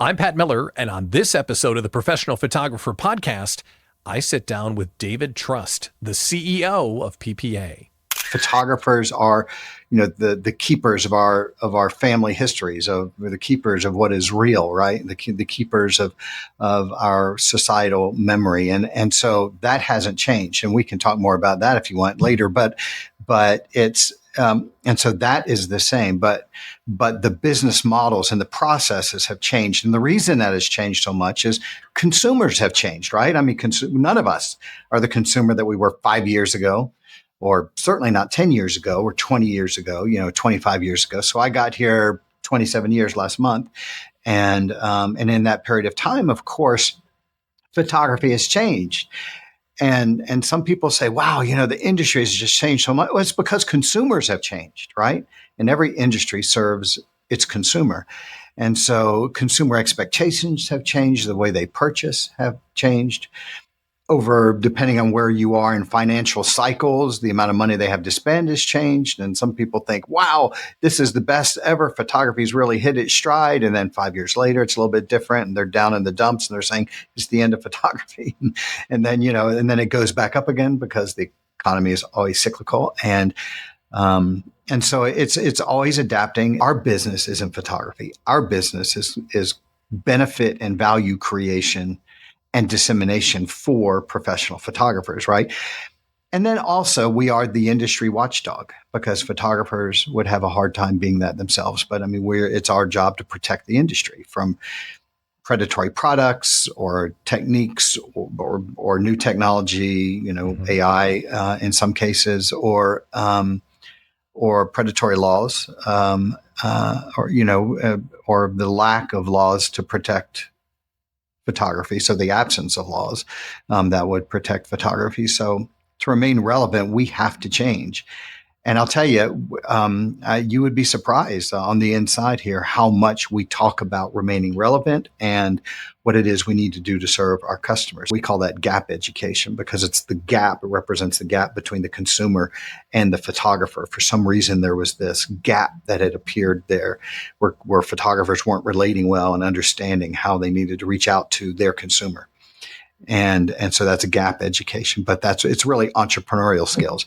I'm Pat Miller, and on this episode of the Professional Photographer Podcast, I sit down with David Trust, the CEO of PPA. Photographers are, the keepers of our family histories, of the keepers of what is real, right? The keepers of our societal memory, and so that hasn't changed, and we can talk more about that if you want later. But it's and so that is the same, but the business models and the processes have changed, and the reason that has changed so much is consumers have changed, right? I mean, none of us are the consumer that we were 5 years ago, or certainly not 10 years ago or 20 years ago, 25 years ago. So I got here 27 years last month. And in that period of time, of course, photography has changed. And some people say, wow, the industry has just changed so much. Well, it's because consumers have changed, right? And every industry serves its consumer. And so consumer expectations have changed. The way they purchase have changed. Depending on where you are in financial cycles, the amount of money they have to spend has changed. And some people think, wow, this is the best ever. Photography's really hit its stride. And then 5 years later, it's a little bit different. And they're down in the dumps and they're saying it's the end of photography. And then, and then it goes back up again because the economy is always cyclical. And so it's always adapting. Our business isn't photography. Our business is benefit and value creation and dissemination for professional photographers, right? And then also we are the industry watchdog because photographers would have a hard time being that themselves. But I mean, it's our job to protect the industry from predatory products or techniques or new technology, AI in some cases, or predatory laws, or the lack of laws to protect photography. So the absence of laws that would protect photography. So to remain relevant, we have to change. And I'll tell you, you would be surprised on the inside here how much we talk about remaining relevant and what it is we need to do to serve our customers. We call that gap education because it's the gap. It represents the gap between the consumer and the photographer. For some reason, there was this gap that had appeared there where photographers weren't relating well and understanding how they needed to reach out to their consumer. And so that's a gap education, but it's really entrepreneurial skills.